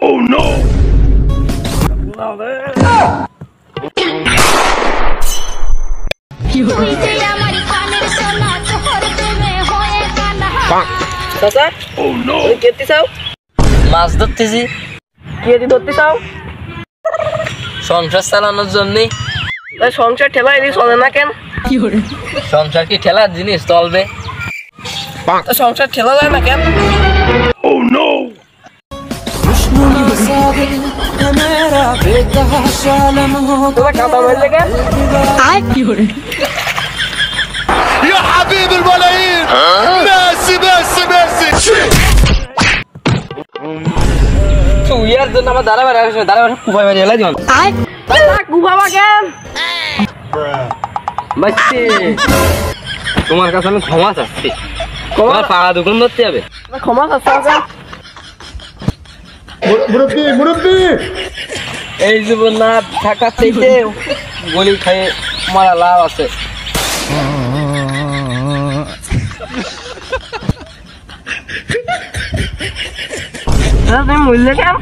Oh no! চাচা Oh no! কেতে চাও মাছ ধরতেছি কেতে ধরতে চাও সংসার চালানোর জন্য সংসার ঠেলা এদিকে চলে না কেন সংসার কি ঠেলার জিনিস চলবে সংসার ঠেলা যায় না কেন Oh no! يا حبيب الملايين ميسي ميسي ميسي ইয়ার জন্য আমার দাঁড়া কুপাই বাড়ি এলাই দিন কুপাবা কেন বাচ্চি তোমার কাছে আমি ক্ষমা চাচ্ছি তোমার পাড়া দোকান ধরতে হবে ক্ষমা চাচ্ছি মুরব্বি এই জীবন না থাকার চাইতে গলি খাইয়ে মারা লাভ আছে তুমি মূল্য কেন